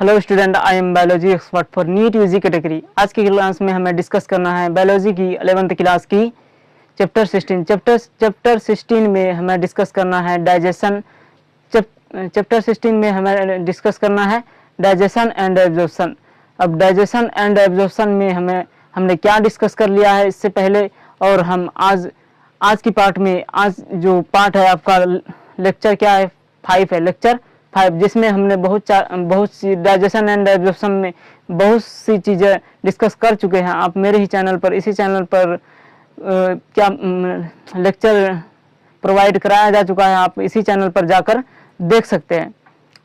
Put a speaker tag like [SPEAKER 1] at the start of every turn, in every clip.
[SPEAKER 1] Hello student, I am biology expert for NEET UG category. आज की class में हमें डिस्कस करना है बायोलॉजी की 11th क्लास की चैप्टर 16 में हमें डिस्कस करना है डाइजेशन। चैप्टर 16 में हमें डिस्कस करना है डाइजेशन एंड एब्जॉर्प्शन। अब डाइजेशन एंड एब्जॉर्प्शन में हमने क्या डिस्कस कर लिया है इससे पहले, और हम आज की पार्ट में, आज जो पार्ट है आपका लेक्चर क्या है, 5 है, लेक्चर 5, जिसमें हमने बहुत सी डाइजेशन एंड एब्जॉर्प्शन में बहुत सी चीज़ें डिस्कस कर चुके हैं। आप मेरे ही चैनल पर, इसी चैनल पर क्या लेक्चर प्रोवाइड कराया जा चुका है, आप इसी चैनल पर जाकर देख सकते हैं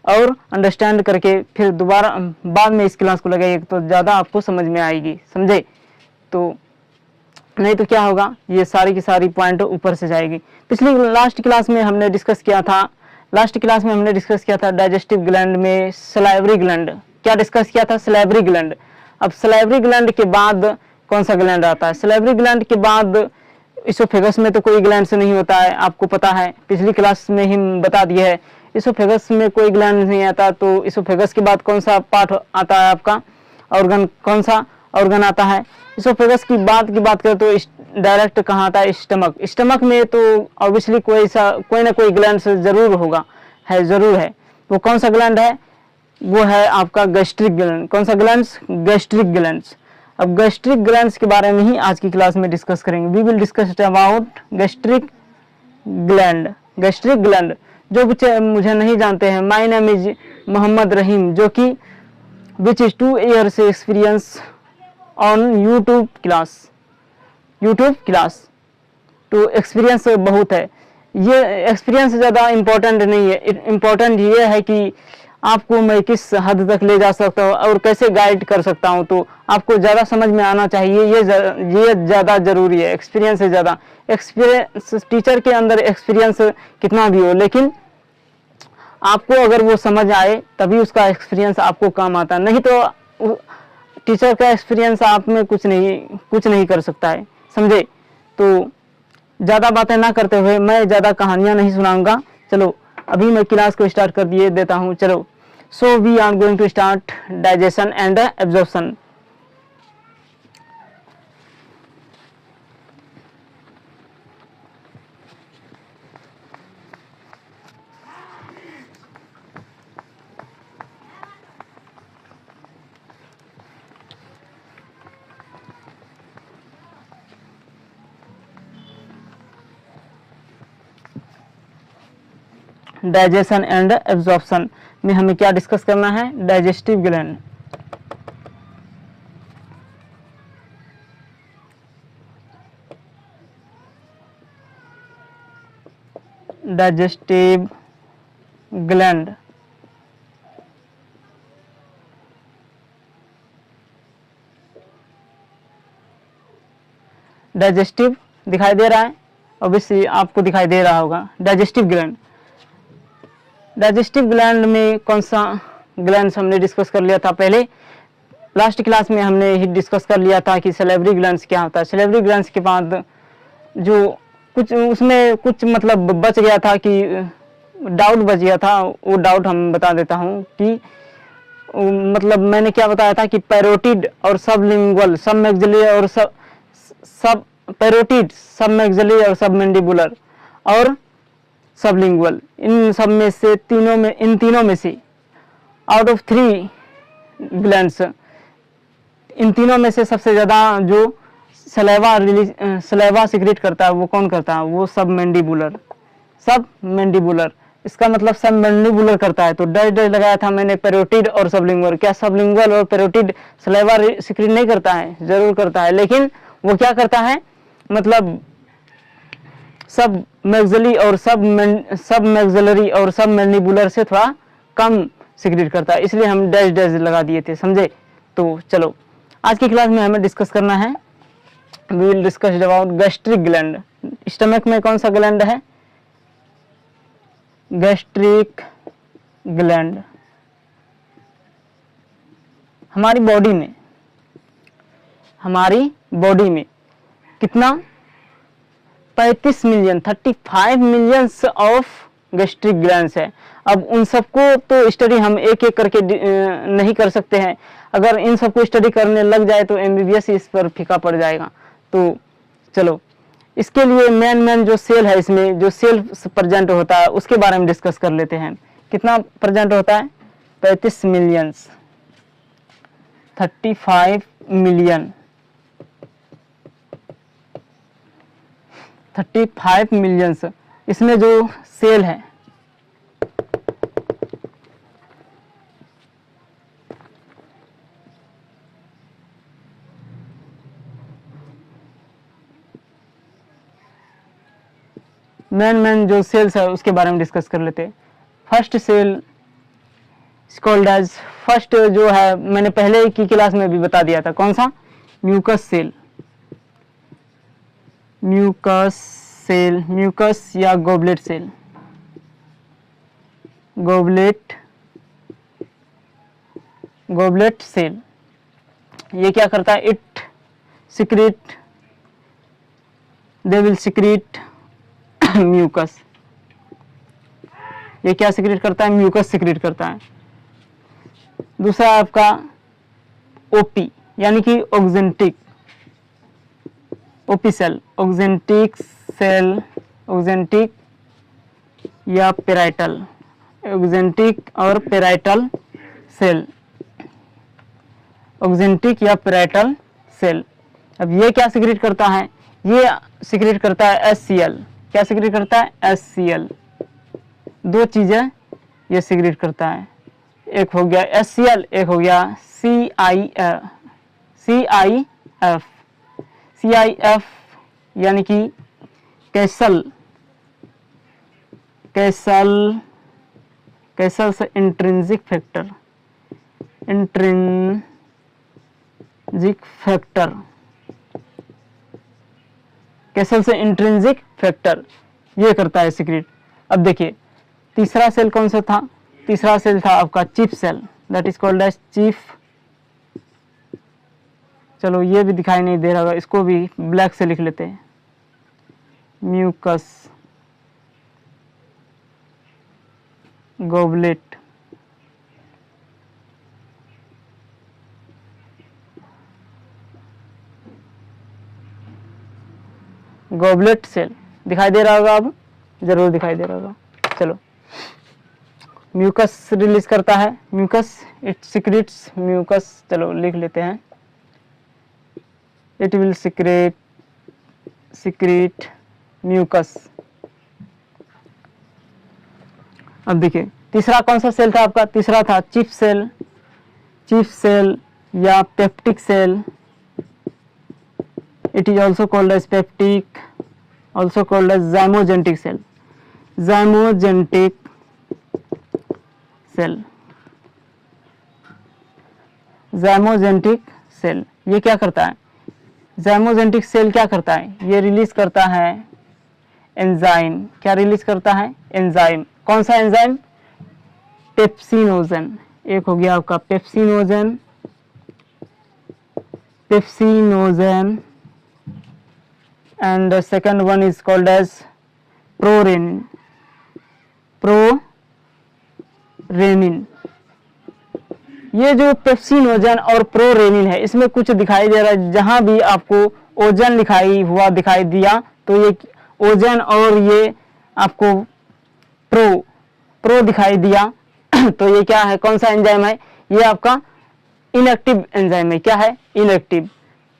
[SPEAKER 1] और अंडरस्टैंड करके फिर दोबारा बाद में इस क्लास को लगाइए तो ज़्यादा आपको समझ में आएगी, समझे? तो नहीं तो क्या होगा, ये सारी की सारी पॉइंट ऊपर से जाएगी। पिछली लास्ट क्लास में हमने डिस्कस किया था डाइजेस्टिव ग्लैंड में सलाइवरी ग्लैंड। क्या डिस्कस किया था? Salivary gland. अब सलाइवरी ग्लैंड के बाद कौन सा ग्लैंड आता है? सलाइवरी ग्लैंड के बाद इसोफेगस में तो कोई ग्लैंड से नहीं होता है, आपको पता है, पिछली क्लास में ही बता दिया है। इसोफेगस में कोई ग्लैंड नहीं आता, तो इसोफेगस के बाद कौन सा पार्ट आता है आपका? ऑर्गन। कौन सा ऑर्गन आता है? इसोफेगस की बात करें तो डायरेक्ट कहाँ आता है? स्टमक में तो ऑब्वियसली कोई ना कोई ग्लैंड जरूर होगा, जरूर है। वो कौन सा ग्लैंड है? वो है आपका गैस्ट्रिक ग्लैंड। कौन सा ग्लैंड? Gastric gland. अब गैस्ट्रिक ग्लैंड्स के बारे में ही आज की क्लास में डिस्कस करेंगे। We will discuss about gastric gland. Gastric gland, जो बच्चे मुझे नहीं जानते हैं, my name is Mohammad Rahim, जो कि which is 2 years experience on YouTube class. तो एक्सपीरियंस बहुत है। ये एक्सपीरियंस ज़्यादा इम्पोर्टेंट नहीं है, इम्पोर्टेंट ये है कि आपको मैं किस हद तक ले जा सकता हूँ और कैसे गाइड कर सकता हूँ, तो आपको ज़्यादा समझ में आना चाहिए, ये ज़्यादा ज़रूरी है। एक्सपीरियंस से ज़्यादा, एक्सपीरियंस टीचर के अंदर एक्सपीरियंस कितना भी हो, लेकिन आपको अगर वो समझ आए तभी उसका एक्सपीरियंस आपको काम आता, नहीं तो टीचर का एक्सपीरियंस आप में कुछ नहीं कर सकता है, समझे? तो ज़्यादा बातें ना करते हुए मैं ज़्यादा कहानियाँ नहीं सुनाऊंगा। चलो अभी मैं क्लास को स्टार्ट कर दिए देता हूँ। चलो, so we are going to start digestion and absorption. Digestion and absorption में हमें क्या डिस्कस करना है? Digestive gland. Digestive gland digestive दिखाई दे रहा है, ऑब्वियसली आपको दिखाई दे रहा होगा। डाइजेस्टिव ग्लैंड में कौन सा ग्लैंड हमने डिस्कस कर लिया था पहले, लास्ट क्लास में हमने ही डिस्कस कर लिया था कि सलेवरी ग्लैंड्स क्या होता है। सलेवरी ग्लैंड्स के बाद जो कुछ उसमें कुछ मतलब बच गया था, कि डाउट बच गया था, वो डाउट हम बता देता हूँ कि मतलब मैंने क्या बताया था कि पैरोटिड और सबलिंगुअल, सब मैक्सिलरी और सब पैरोटिड, सब मैक्सिलरी और सब मैंडिबुलर और सबलिंगुअल, इन सब में से इन तीनों में से आउट ऑफ 3 ग्लैंड्स, इन तीनों में से सबसे ज़्यादा जो सलेवा सिक्रेट करता है वो कौन करता है? वो सब मैंडिबुलर। इसका मतलब सब मैंडिबुलर करता है। तो डर लगाया था मैंने पैरोटिड और सबलिंगुअल। क्या सबलिंगुअल और पैरोटिड सलेवा सिक्रेट नहीं करता है? जरूर करता है, लेकिन वो क्या करता है, मतलब सब मैक्सिलरी और सब मैक्सिलरी और सब मैंडिबुलर से थोड़ा कम सिक्रेट करता है, इसलिए हम डैश लगा दिए थे, समझे? तो चलो आज की क्लास में हमें डिस्कस करना है, we will discuss about gastric gland. Stomach में कौन सा ग्लैंड है? Gastric gland. हमारी बॉडी में कितना? 35 million 35 millions of gastric glands है। अब उन सबको तो स्टडी हम एक एक करके नहीं कर सकते हैं। अगर इन सबको स्टडी करने लग जाए तो एमबीबीएस इस पर फीका पड़ जाएगा। तो चलो इसके लिए मेन जो सेल है, इसमें जो सेल प्रेजेंट होता है उसके बारे में डिस्कस कर लेते हैं। कितना प्रेजेंट होता है? 35 मिलियन, 35 मिलियन, 35 मिलियंस इसमें जो सेल है मेन जो सेल्स है उसके बारे में डिस्कस कर लेते हैं। First cell called as, first जो है मैंने पहले की क्लास में भी बता दिया था, कौन सा? Mucus cell. Mucus cell, mucus या गोबलेट सेल, गोबलेट सेल। ये क्या करता है? It secrete, they will secrete mucus. ये क्या सिक्रीट करता है? म्यूकस सिक्रीट करता है। दूसरा आपका ओपी यानी कि oxyntic, OP cell, oxyntic cell, oxyntic या पेराइटल, ऑक्जेंटिक और पेराइटल सेल, ऑक्जेंटिक या पेराइटल सेल। अब ये क्या सिक्रीट करता है? ये सिक्रीट करता है HCl। क्या सिक्रीट करता है? HCl। दो चीजें ये सिक्रीट करता है, एक हो गया HCl, एक हो गया CIF। CIF यानी कि कैसल से इंट्रिंसिक फैक्टर, कैसल से इंट्रिंसिक फैक्टर ये करता है सिक्रीट। अब देखिए तीसरा सेल कौन सा था? तीसरा सेल था आपका chief cell, that is called as chief. चलो ये भी दिखाई नहीं दे रहा होगा, इसको भी ब्लैक से लिख लेते हैं। म्यूकस गोबलेट, गोबलेट सेल दिखाई दे रहा होगा, अब जरूर दिखाई दे रहा होगा। चलो म्यूकस रिलीज करता है, म्यूकस, इट सिक्रेट्स म्यूकस। चलो लिख लेते हैं, इट विल सिक्रेट म्यूकस। अब देखिए तीसरा कौन सा सेल था आपका? तीसरा था चीफ सेल या peptic cell. It is also called as peptic, also called as zymogentic cell, zymogentic cell, zymogentic cell. ये क्या करता है? zymogentic सेल क्या करता है? ये रिलीज करता है एंजाइम। क्या रिलीज करता है? एंजाइम। कौन सा एंजाइम? पेप्सिनोजन। एक हो गया आपका pepsinogen, and the second one is called as prorenin। ये जो पेप्सिनोजन और प्रोरेनिन है इसमें कुछ दिखाई दे रहा है। जहां भी आपको ओजन दिखाई दिया तो ये ओजन और ये आपको प्रो दिखाई दिया तो ये क्या है? कौन सा एंजाइम है? ये आपका इनएक्टिव एंजाइम है। क्या है? इनएक्टिव।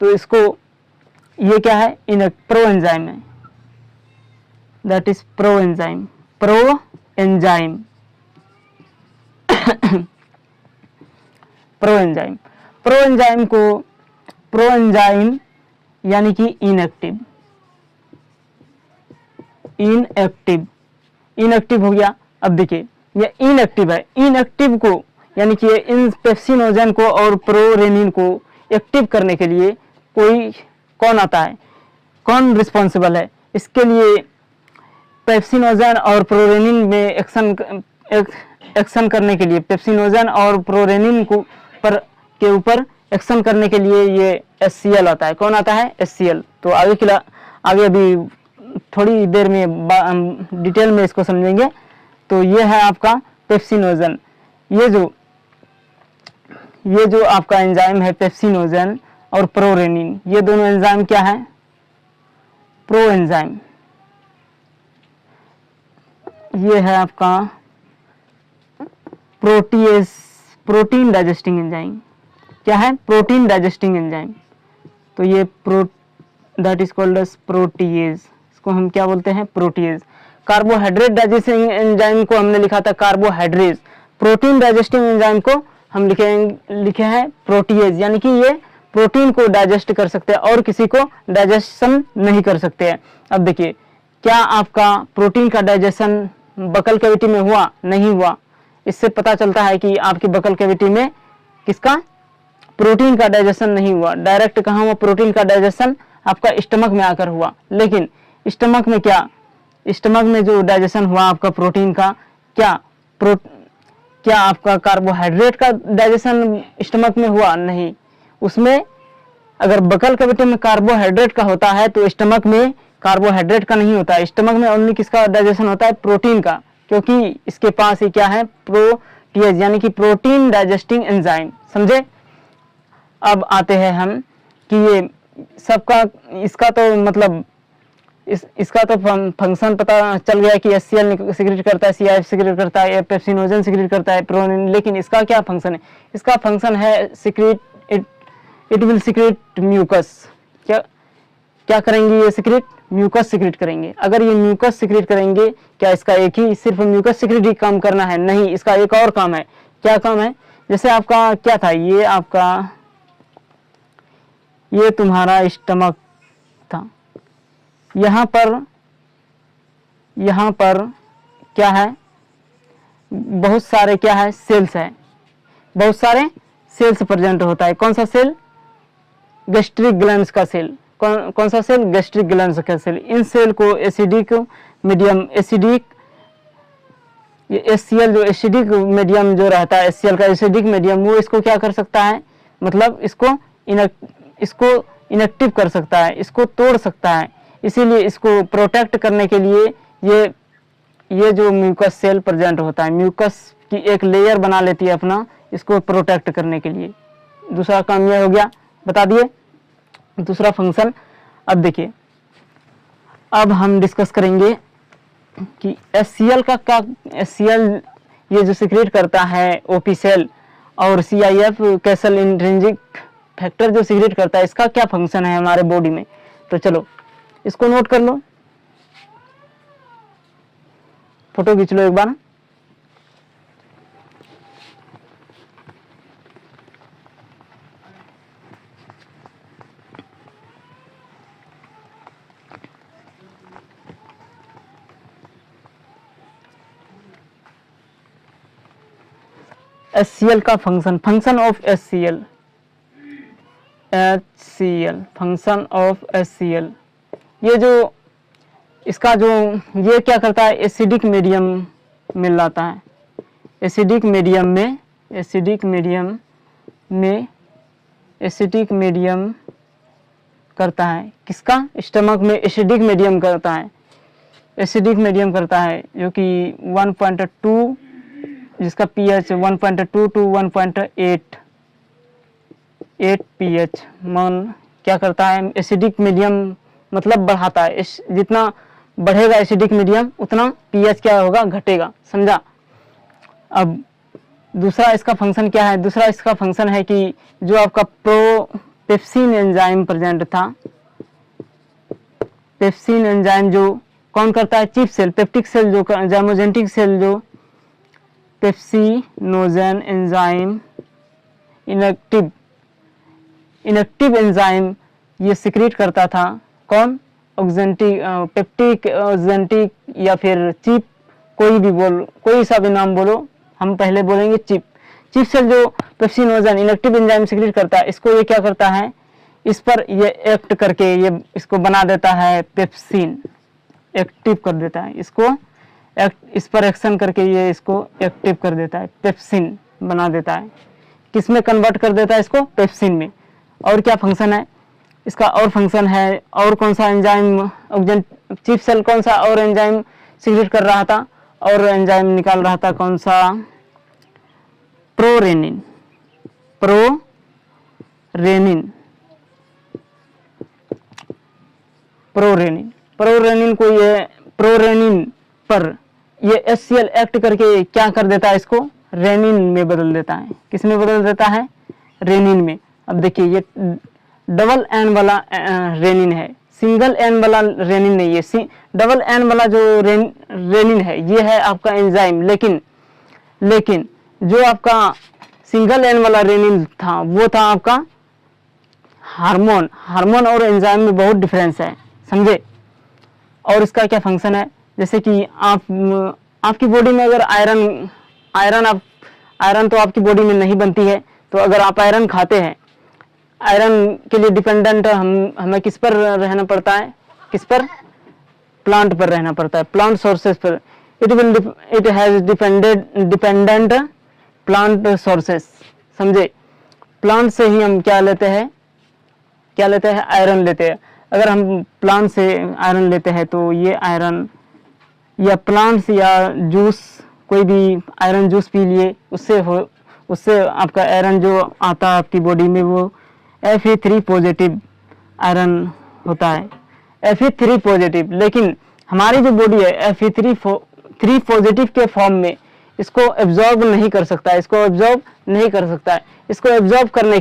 [SPEAKER 1] तो इसको ये क्या है? प्रो एंजाइम है, that is pro enzyme. Pro enzyme यानी कि इनएक्टिव हो गया। अब देखिए ये इनएक्टिव है, इनएक्टिव को यानी कि इन पेप्सिनोजन को और प्रोरेनिन को एक्टिव करने के लिए कौन आता है? कौन रिस्पॉन्सिबल है? इसके लिए पेप्सिनोजन और प्रोरेनिन में एक्शन करने के लिए, पेप्सिनोजन और प्रोरेनिन के ऊपर एक्शन करने के लिए ये HCl आता है। कौन आता है? HCl। तो आगे अभी थोड़ी देर में डिटेल में इसको समझेंगे। तो ये है आपका पेप्सिनोजन। ये जो आपका एंजाइम है पेप्सिनोजन और प्रोरेनिन, ये दोनों एंजाइम क्या है? Pro enzyme. ये है आपका प्रोटीएज, प्रोटीन डाइजेस्टिंग एंजाइम। क्या है? Protein digesting enzyme. तो ये that is called as protease. इसको हम क्या बोलते हैं? प्रोटीएज। कार्बोहाइड्रेट डाइजेस्टिंग एंजाइम को हमने लिखा था कार्बोहाइड्रेज। प्रोटीन डाइजेस्टिंग एंजाइम को हम लिखे हैं प्रोटीएज, यानी कि ये प्रोटीन को डाइजेस्ट कर सकते हैं और किसी को डाइजेशन नहीं कर सकते हैं। अब देखिए, क्या आपका प्रोटीन का डाइजेशन बकल कैविटी में हुआ? नहीं हुआ। इससे पता चलता है कि आपकी बकल कैविटी में किसका? प्रोटीन का डाइजेशन नहीं हुआ। डायरेक्ट कहाँ हुआ प्रोटीन का डाइजेशन? आपका स्टमक में आकर हुआ। लेकिन स्टमक में क्या? स्टमक में जो डाइजेशन हुआ आपका प्रोटीन का, क्या आपका कार्बोहाइड्रेट का डाइजेशन स्टमक में हुआ? नहीं। उसमें अगर बकल कैविटी में कार्बोहाइड्रेट का होता है तो स्टमक में कार्बोहाइड्रेट का नहीं होता है। स्टमक में ओनली किसका डाइजेशन होता है? प्रोटीन का, क्योंकि इसके पास ही क्या है? प्रोटीएज, यानी कि प्रोटीन डाइजेस्टिंग एंजाइम। समझे? अब आते हैं हम कि ये सबका, इसका तो मतलब इसका तो फंक्शन पता चल गया कि HCl सिक्रेट करता है, CIF सिक्रेट करता है, पेप्सिनोजन सिक्रेट करता है, प्रोनिन। लेकिन इसका क्या फंक्शन है? इसका फंक्शन है secrete, it will secrete mucus. क्या करेंगे ये? सिक्रेट म्यूकस सिक्रेट करेंगे। अगर ये म्यूकस सिक्रेट करेंगे, क्या इसका एक ही सिर्फ म्यूकस सिक्रेट ही काम करना है? नहीं, इसका एक और काम है। क्या काम है? जैसे आपका क्या था, ये आपका, ये तुम्हारा स्टमक था, यहाँ पर क्या है? बहुत सारे क्या है? सेल्स है। बहुत सारे सेल्स प्रेजेंट होता है। कौन सा सेल? गैस्ट्रिक ग्लैंड्स का सेल। कौन सा सेल? गैस्ट्रिक ग्लैंड्स का सेल। इन सेल को एसिडिक मीडियम, ये HCl जो एसिडिक मीडियम जो रहता है, HCl का एसिडिक मीडियम, वो इसको क्या कर सकता है? मतलब इसको इनएक्टिव कर सकता है, इसको तोड़ सकता है। इसीलिए इसको प्रोटेक्ट करने के लिए ये जो म्यूकस सेल प्रेजेंट होता है, म्यूकस की एक लेयर बना लेती है अपना, इसको प्रोटेक्ट करने के लिए। दूसरा काम यह हो गया, बता दिए दूसरा फंक्शन। अब देखिए, अब हम डिस्कस करेंगे कि HCl का क्या, HCl ये जो सिक्रेट करता है OP सेल, और CIF कैसल इंट्रिंसिक फैक्टर जो सिक्रेट करता है, इसका क्या फंक्शन है हमारे बॉडी में। तो चलो इसको नोट कर लो, फोटो खींच लो एक बार। HCl का function of HCl, function of HCl, ये जो इसका जो ये क्या करता है? एसिडिक मीडियम में लाता है। एसिडिक मीडियम करता है किसका? स्टमक में एसिडिक मीडियम करता है। एसिडिक मीडियम करता है जो कि 1.2, जिसका pH 1.2 to 1.8 pH मान क्या करता है? एसिडिक मीडियम मतलब बढ़ाता है। जितना बढ़ेगा एसिडिक मीडियम उतना pH क्या होगा? घटेगा। समझा? अब दूसरा इसका फंक्शन क्या है? दूसरा इसका फंक्शन है कि जो आपका पेप्सिन एंजाइम प्रेजेंट था, पेप्सिन एंजाइम जो कौन करता है? चिप सेल, पेप्टिक सेल जो जाइमोजेंटिक सेल, जो पेप्सिनोजन एंजाइम इनएक्टिव एंजाइम ये सिक्रेट करता था। कौन? ऑक्जेंटिक, पेप्टिक ऑक्जेंटिक, या फिर चिप, कोई सा भी नाम बोलो, हम पहले बोलेंगे चिप सेल जो पेप्सिनोजन इनएक्टिव एंजाइम सिक्रेट करता है, इसको ये क्या करता है? इस पर ये एक्ट करके ये इसको बना देता है पेप्सिन, एक्टिव कर देता है इसको, इस पर एक्शन करके ये इसको एक्टिव कर देता है, पेप्सिन बना देता है। किस में कन्वर्ट कर देता है इसको? पेप्सिन में। और क्या फंक्शन है इसका? और फंक्शन है, और कौन सा एंजाइम चिप सेल कौन सा और एंजाइम सिक्रेट कर रहा था? और एंजाइम निकाल रहा था, कौन सा, प्रोरेनिन। प्रोरेनिन को ये प्रोरेनिन पर ये HCl एक्ट करके क्या कर देता है, इसको रेनिन में बदल देता है। किस में बदल देता है, रेनिन में। अब देखिए ये डबल एन वाला रेनिन है, सिंगल एन वाला रेनिन नहीं है। डबल एन वाला जो रेनिन है ये है आपका एंजाइम, लेकिन जो आपका सिंगल एन वाला रेनिन था वो था आपका हार्मोन और एंजाइम में बहुत डिफरेंस है, समझे। और इसका क्या फंक्शन है, जैसे कि आपकी बॉडी में अगर आयरन तो आपकी बॉडी में नहीं बनती है, तो अगर आप आयरन खाते हैं, आयरन के लिए डिपेंडेंट हमें किस पर रहना पड़ता है, किस पर, प्लांट पर रहना पड़ता है, प्लांट सोर्सेस पर। It has dependent plant sources, समझे। प्लांट से ही हम क्या लेते हैं, आयरन लेते हैं। अगर हम प्लांट से आयरन लेते हैं तो ये आयरन या प्लांट्स या जूस, कोई भी आयरन जूस पी लिए, उससे आपका आयरन जो आता है आपकी बॉडी में वो Fe3 पॉजिटिव आयरन होता है, Fe3 पॉजिटिव। लेकिन हमारी जो बॉडी है Fe3 पॉजिटिव के फॉर्म में इसको एब्जॉर्ब नहीं कर सकता है, इसको एब्जॉर्ब करने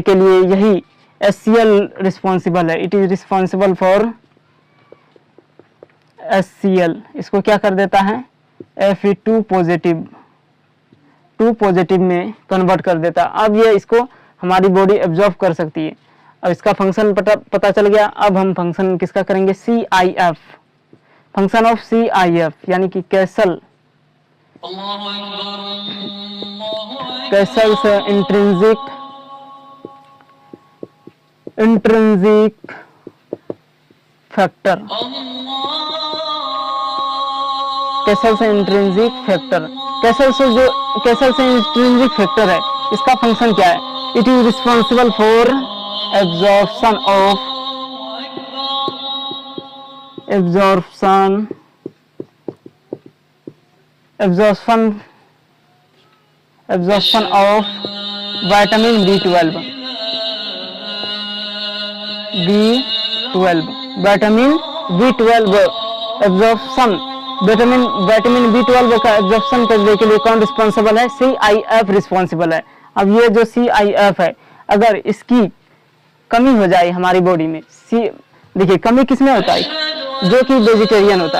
[SPEAKER 1] के लिए यही HCl रिस्पॉन्सिबल है। It is responsible for HCl, इसको क्या कर देता है, Fe2 पॉजिटिव में कन्वर्ट कर देता है। अब ये इसको हमारी बॉडी एब्जॉर्ब कर सकती है। अब इसका फंक्शन पता चल गया। अब हम फंक्शन किसका करेंगे, CIF, फंक्शन ऑफ CIF यानी कि कैसल से इंट्रिंसिक फैक्टर, कैसल से इंट्रिंसिक फैक्टर है, इसका फंक्शन क्या है, it is responsible for absorption of vitamin B12, vitamin B12 का एब्जॉर्प्शन करने के लिए कौन रिस्पॉन्सिबल है, CIF रिस्पॉन्सिबल है। अब ये जो CIF है, अगर इसकी कमी हो जाए हमारी बॉडी में, देखिए कमी किसमें होता है, जो कि वेजिटेरियन होता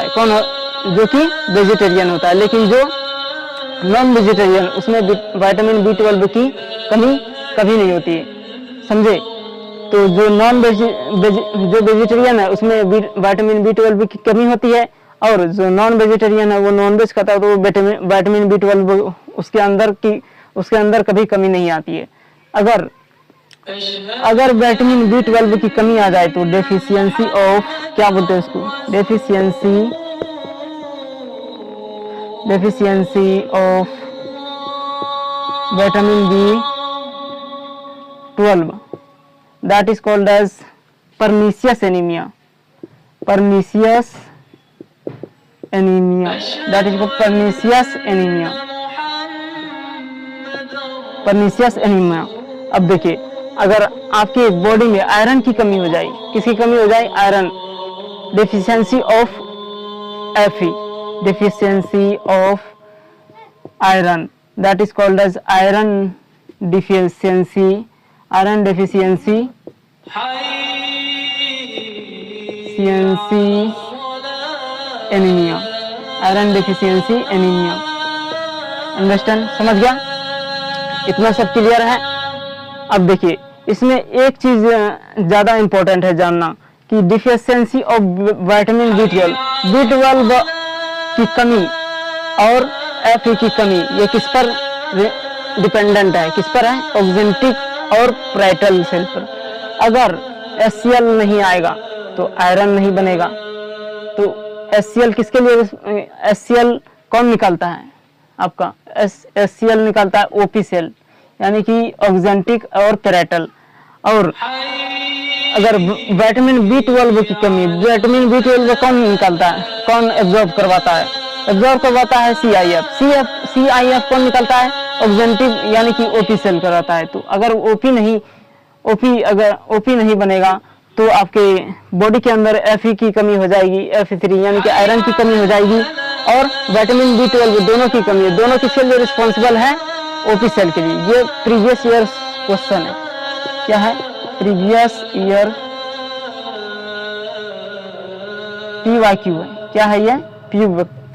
[SPEAKER 1] है, लेकिन जो नॉन वेजिटेरियन, उसमें विटामिन B12 की कमी कभी नहीं होती है, समझे। तो जो वेजिटेरियन है उसमें विटामिन B12 की कमी होती है, और जो नॉन वेजिटेरियन है वो नॉन वेज खाता है तो विटामिन B12 उसके अंदर कभी कमी नहीं आती है। अगर विटामिन B12 की कमी आ जाए तो डेफिशिएंसी ऑफ, क्या बोलते हैं उसको, deficiency of vitamin B12, that is called as pernicious anemia, that is called pernicious anemia। अब देखिए अगर आपकी बॉडी में आयरन की कमी हो जाए, किसकी कमी हो जाए, iron, deficiency of Fe, deficiency of iron, that is called as iron deficiency anemia, understand, समझ गया, इतना सब क्लियर है। अब देखिए इसमें एक चीज ज्यादा इंपॉर्टेंट है जानना कि डिफिशियंसी ऑफ विटामिन B12 की कमी और Fe की कमी ये किस पर डिपेंडेंट है, किस पर है, ऑक्जेंटिक और पैरेटल सेल पर। अगर HCl नहीं आएगा तो आयरन नहीं बनेगा। तो HCl किसके लिए, HCl कौन निकालता है, आपका HCl निकालता है OP सेल, यानी कि ऑक्जेंटिक और पैरेटल। और अगर विटामिन B12 की कमी, विटामिन B12 कौन निकालता है, कौन एब्जॉर्ब करवाता है, एब्जॉर्ब करवाता है CIF कौन निकालता है, ऑक्जेंटिव यानी कि OP सेल कराता है। तो अगर OP नहीं बनेगा तो आपके बॉडी के अंदर Fe की कमी हो जाएगी, Fe3 यानी कि आयरन की कमी हो जाएगी, और विटामिन B12 दोनों की कमी है। दोनों किसके लिए रिस्पॉन्सिबल है, OP सेल के लिए। ये प्रीवियस ईयर क्वेश्चन है, क्या है, प्रीवियस ईयर PYQ है, क्या है ये,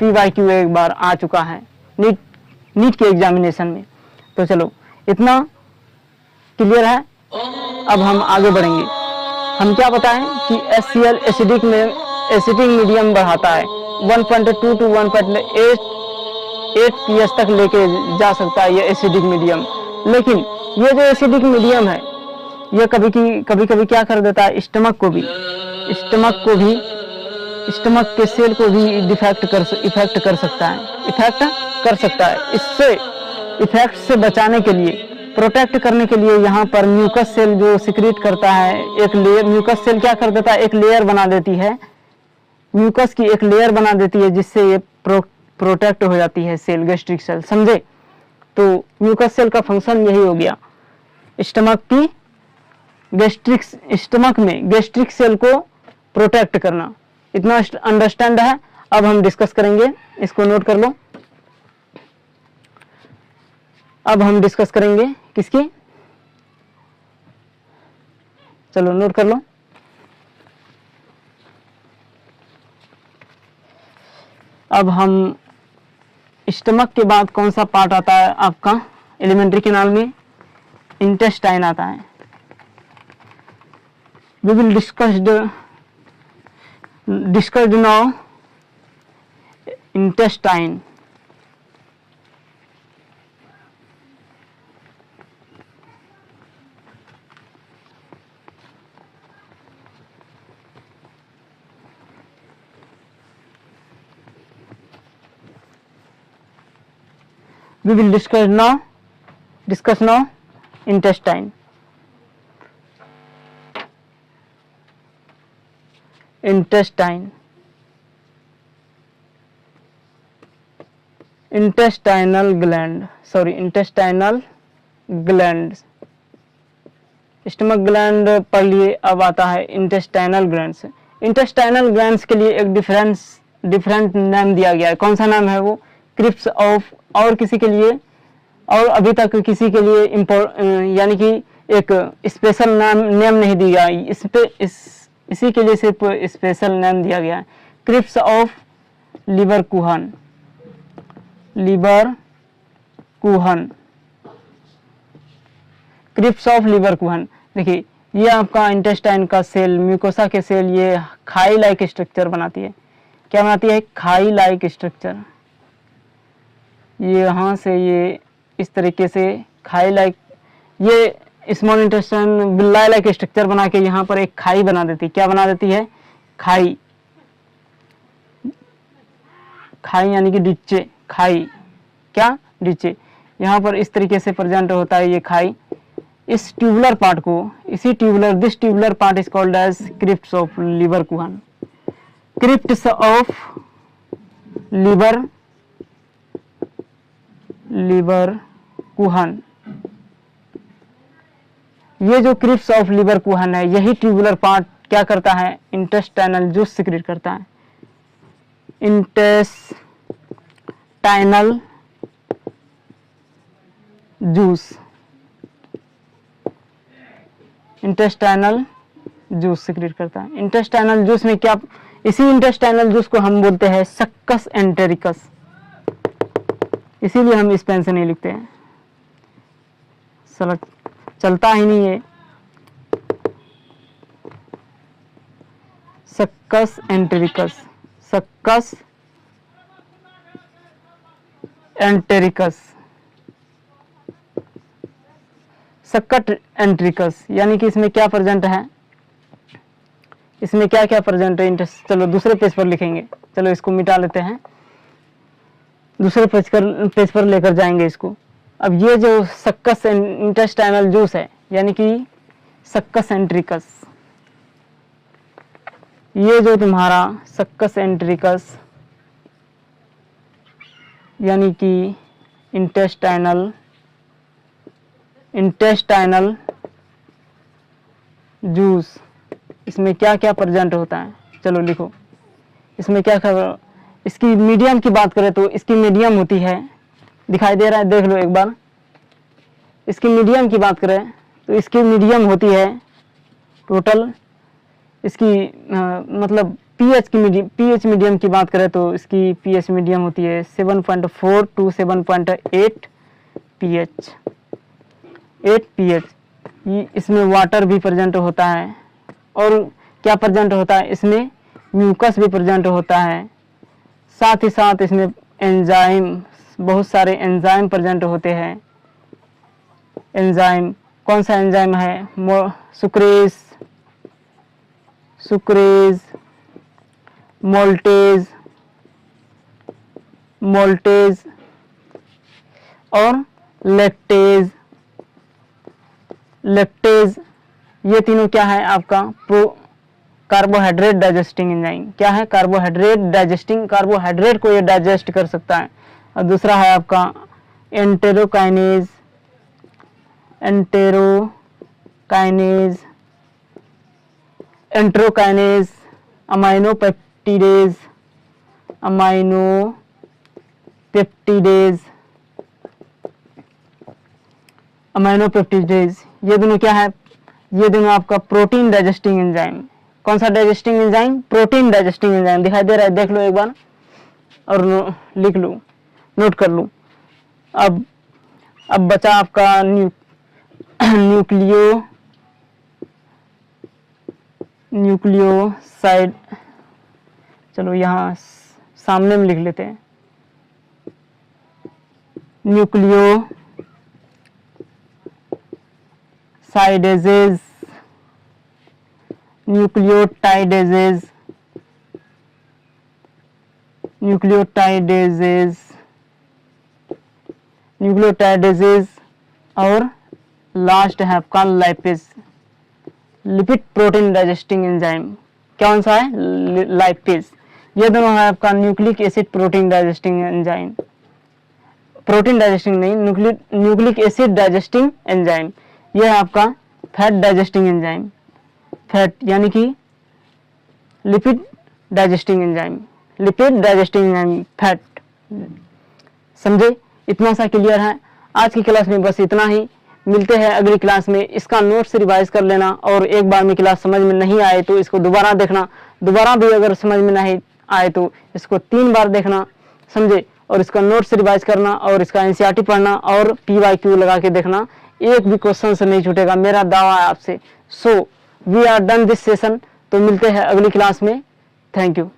[SPEAKER 1] PYQ एक बार आ चुका है नीट के एग्जामिनेशन में। तो चलो इतना क्लियर है। अब हम आगे बढ़ेंगे। हम क्या बताएं कि HCl एसिडिक मीडियम बढ़ाता है, 1.2 to 1.8 pH तक लेके जा सकता है ये एसिडिक मीडियम। लेकिन ये जो एसिडिक मीडियम है ये कभी कभी क्या कर देता है, स्टमक के सेल को भी इफेक्ट कर सकता है। इससे इफेक्ट से बचाने के लिए, प्रोटेक्ट करने के लिए यहाँ पर म्यूकस सेल जो सिक्रीट करता है एक लेयर, म्यूकस सेल क्या कर देता है, एक लेयर बना देती है, म्यूकस की एक लेयर बना देती है, जिससे ये प्रोटेक्ट हो जाती है सेल, गैस्ट्रिक सेल, समझे। तो म्यूकस सेल का फंक्शन यही हो गया, स्टमक में गैस्ट्रिक सेल को प्रोटेक्ट करना। इतना अंडरस्टैंड है। अब हम डिस्कस करेंगे, इसको नोट कर लो। अब हम डिस्कस करेंगे किसकी, चलो नोट कर लो। अब हम स्टमक के बाद कौन सा पार्ट आता है आपका एलिमेंट्री कैनाल में, इंटेस्टाइन आता है। We will discussed now intestine. We will discuss now intestine. Intestinal gland, stomach gland पढ़ लिए। अब आता है इंटेस्टाइनल ग्लैंड्स। इंटेस्टाइनल ग्लैंड्स के लिए एक डिफरेंट नाम दिया गया है। कौन सा नाम है वो, क्रिप्स ऑफ, और किसी के लिए, और अभी तक किसी के लिए यानी कि एक स्पेशल नेम नहीं दिया, इसी के लिए सिर्फ स्पेशल नेम दिया गया है, crypts of Lieberkuhn. Crypts of Lieberkuhn. देखिए ये आपका इंटेस्टाइन का सेल, म्यूकोसा के सेल, ये खाई लाइक स्ट्रक्चर बनाती है। क्या बनाती है, खाई लाइक स्ट्रक्चर। ये यहाँ से ये इस तरीके से खाई लाइक, ये स्मॉल इंटेस्टाइन बिल्ला लाइक स्ट्रक्चर बना के यहाँ पर एक खाई बना देती है। क्या बना देती है, खाई यानी कि डिच्चे, खाई, क्या, डिच्चे। यहाँ पर इस तरीके से प्रेजेंट होता है ये खाई। इस ट्यूबुलर पार्ट को, this tubular part is called as crypts of Lieberkuhn. Crypts of Lieberkuhn. ये जो क्रिप्स ऑफ लिवर कुहन है, यही ट्यूबुलर पार्ट क्या करता है, इंटेस्टाइनल जूस सिक्रीट करता है। इंटेस्टाइनल जूस सिक्रीट करता है। इंटेस्टाइनल जूस में क्या, इसी इंटेस्टाइनल जूस को हम बोलते हैं सक्कस एंटेरिकस, इसीलिए हम इस पेन से नहीं लिखते हैं, चलता ही नहीं है। सक्कस एंटेरिकस, सक्कट एंटेरिकस, यानी कि इसमें क्या प्रेजेंट है, इसमें क्या क्या प्रेजेंट है। चलो दूसरे पेज पर लिखेंगे, चलो इसको मिटा लेते हैं, दूसरे पेज पर लेकर जाएंगे इसको। अब ये जो सक्कस इंटेस्टाइनल जूस है, यानी कि सक्कस एंटेरिकस, ये जो तुम्हारा सक्कस एंट्रिकस यानी कि इंटेस्टाइनल जूस, इसमें क्या क्या प्रेजेंट होता है, चलो लिखो। इसमें क्या खबर, इसकी मीडियम की बात करें तो इसकी मीडियम होती है, दिखाई दे रहा है, देख लो एक बार। इसकी मीडियम की बात करें तो इसकी मीडियम होती है टोटल, इसकी मतलब पीएच मीडियम की बात करें तो इसकी पीएच मीडियम होती है 7.4 to 7.8 पीएच, 8 पीएच। इसमें वाटर भी प्रेजेंट होता है, और क्या प्रेजेंट होता है, इसमें म्यूकस भी प्रेजेंट होता है, साथ ही साथ इसमें एंजाइम, बहुत सारे एंजाइम प्रेजेंट होते हैं। एंजाइम, कौन सा एंजाइम है, सुक्रेज, मोल्टेज और लेक्टेज, ये तीनों क्या है आपका कार्बोहाइड्रेट डाइजेस्टिंग एंजाइम। क्या है, कार्बोहाइड्रेट को ये डाइजेस्ट कर सकता है। और दूसरा है आपका एंटेरोकाइनेज, अमाइनोपेप्टिडेज, ये दोनों क्या है, ये दोनों आपका प्रोटीन डाइजेस्टिंग एंजाइम। कौन सा digesting enzyme, protein digesting enzyme, दिखाई दे रहा है, देख लो एक बार और लिख लो, नोट कर लो। अब बचा आपका न्यूक्लियोसाइड, चलो यहाँ सामने में लिख लेते हैं, न्यूक्लियोटाइडेजेज और लास्ट है आपका lipase, lipid protein digesting enzyme. कौन सा है, लाइपेज। ये दोनों है आपका nucleic acid protein digesting enzyme, protein digesting नहीं, न्यूक्लिक एसिड डाइजेस्टिंग एंजाइम। ये है आपका फैट डाइजेस्टिंग एंजाइम, फैट यानी कि लिपिड डाइजेस्टिंग एंजाइम, फैट। समझे, इतना सा क्लियर है। आज की क्लास में बस इतना ही, मिलते हैं अगली क्लास में। इसका नोट्स रिवाइज कर लेना, और एक बार में क्लास समझ में नहीं आए तो इसको दोबारा देखना, दोबारा भी अगर समझ में नहीं आए तो इसको 3 बार देखना, समझे, और इसका नोट्स रिवाइज करना, और इसका एनसीईआरटी पढ़ना, और PYQ लगा के देखना, एक भी क्वेश्चन से नहीं छूटेगा, मेरा दावा है आपसे। So we are done this session, तो मिलते हैं अगली क्लास में। Thank you.